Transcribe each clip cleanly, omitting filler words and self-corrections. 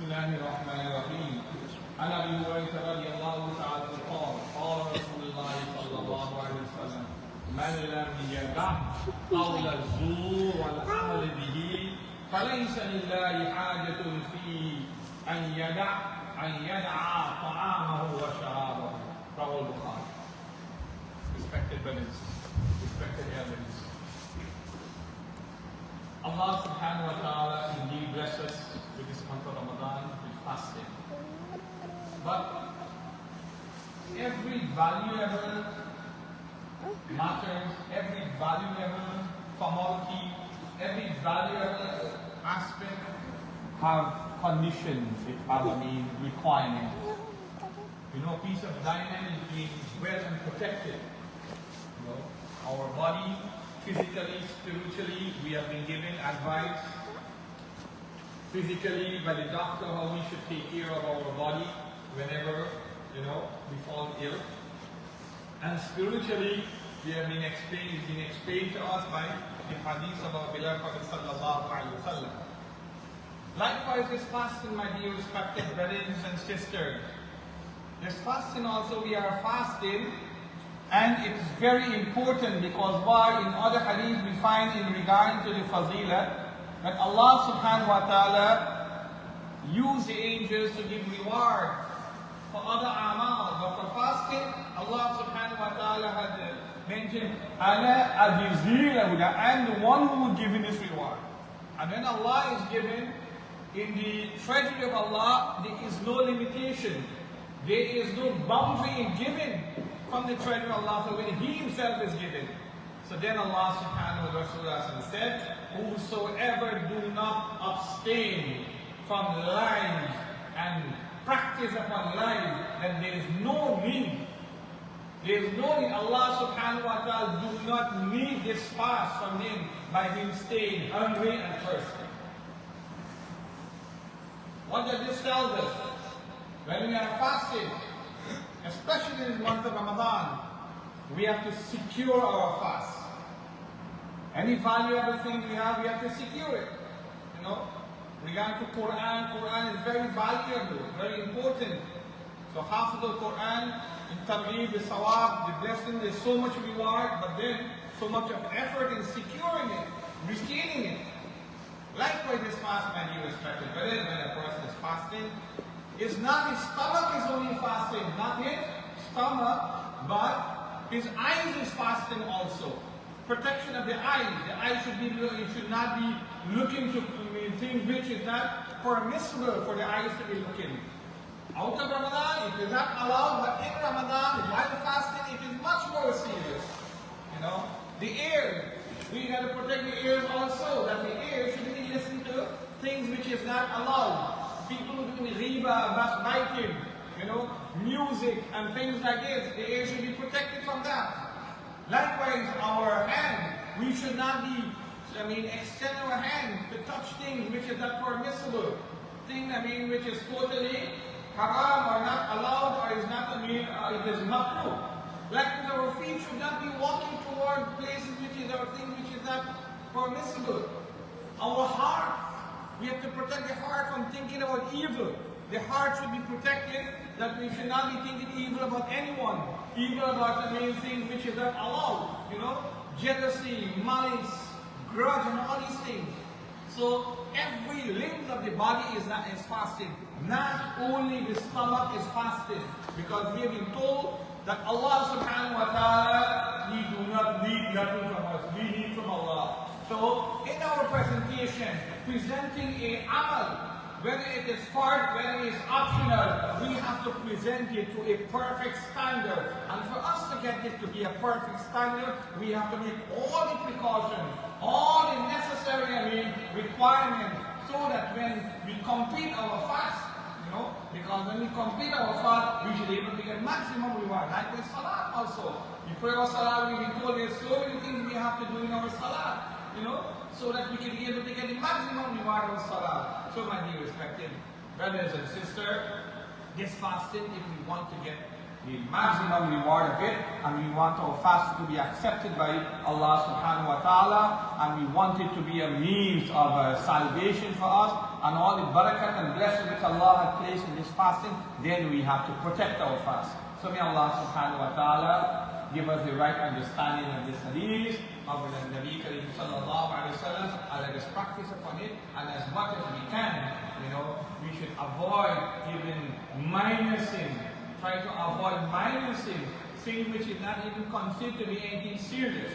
بسم الله الرحمن الرحيم. عن ابي هريره رضي الله تعالى عنه قال قال رسول الله صلى الله عليه وسلم من لم يدع قول الزور والعمل به فليس لله حاجة في أن يدع طعامه وشرابه. رواه البخاري. Respected brothers, respected elders, Allah subhanahu wa ta'ala indeed bless us with this month of Ramadan with fasting. But every valuable matter, every valuable commodity, every valuable aspect have conditions, requirements. You know, a piece of diamond is being well and protected. You know, our body, physically, spiritually, we have been given advice. Physically, by the doctor, how we should take care of our body whenever, you know, we fall ill. And spiritually, we have been explained to us by the hadith of our beloved Prophet sallallahu alaihi wasallam. Likewise, this fasting, my dear respected brothers and sisters, this fasting also, we are fasting, and it's very important because why? In other hadith we find in regard to the fazila that Allah subhanahu wa ta'ala used the angels to give reward for other amal, but for fasting, Allah subhanahu wa ta'ala had mentioned, Ana ajizila, I am the one who will give you this reward. And when Allah is given, in the treasury of Allah, there is no limitation. There is no boundary in giving from the treasury of Allah, so when He Himself is given. So then Allah subhanahu wa ta'ala said, whosoever do not abstain from lies and practice upon lies, then there is no need. There is no need. Allah subhanahu wa ta'ala do not need this fast from him by him staying hungry and thirsty. What does this tell us? When we are fasting, especially in the month of Ramadan, we have to secure our fast. Any valuable thing we have to secure it. You know, regarding to Quran is very valuable, very important. So half of the Quran, in Targheeb, the Sawab, the blessing, there's so much reward, but then so much of effort in securing it, retaining it. Likewise, this fast, my dear respected brothers, when a person is fasting, it's not his stomach is only fasting, not his stomach, but his eyes is fasting also. Protection of the eyes. The eyes should not be looking to things which is not permissible for the eyes to be looking. Out of Ramadan, it is not allowed, but in Ramadan, while fasting, it is much more serious. You know, the ear. We got to protect the ears also, that the ear shouldn't be listening to things which is not allowed. People who do riba, backbiting, you know, music and things like this, the ear should be protected from that. Likewise, our hand, we should not be, extend our hand to touch things which is not permissible. Things, which is totally haram or not allowed or is not, it is makruh. Likewise, our feet should not be walking toward places which is our thing which is not permissible. Our heart, we have to protect the heart from thinking about evil. The heart should be protected, that we should not be thinking evil about anyone. Evil about the main things which is not allowed. You know, jealousy, malice, grudge, and all these things. So every limb of the body is fasting. Not only the stomach is fasted, because we have been told that Allah subhanahu wa ta'ala, we do not need nothing from us. We need from Allah. So in our presentation, presenting a amal, whether it is fard, whether it is optional, we have to present it to a perfect standard. And for us to get it to be a perfect standard, we have to make all the precautions, all the necessary requirements, so that when we complete our fast, because when we complete our fast, we should be able to get maximum reward. Like with salat also. We pray our salat, we've been told there's so many things we have to do in our salat, so that we can be able to get the maximum reward of salat. So my dear respected brothers and sisters, this fasting, if we want to get the maximum reward of it, and we want our fast to be accepted by Allah subhanahu wa ta'ala, and we want it to be a means of salvation for us, and all the barakat and blessing which Allah has placed in this fasting, then we have to protect our fast. So may Allah subhanahu wa ta'ala give us the right understanding of this hadith of the Nabi Kareem sallallahu alayhi wa sallam, and let us practice upon it, and as much as we can, we should avoid even minor sin. Try to avoid minor sin, things which is not even considered to be anything serious.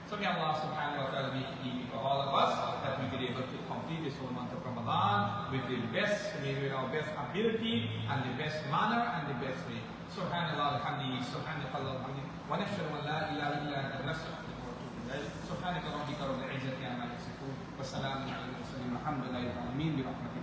So may Allah subhanahu wa ta'ala make it easy for all of us, that we be able to complete this whole month of Ramadan with the best, maybe our best ability, and the best manner, and the best way. Subhanallah alhamdulillah, subhanallah alhamdulillah, wa nashhadu an la ilaha illa anta nastaghfiruka wa natubu ilayk. Subhanaka rabbika rabbil izzati amma yasifun, wa salamun ala al mursalin, walhamdulillahi rabbil alamin, bi rahmatika.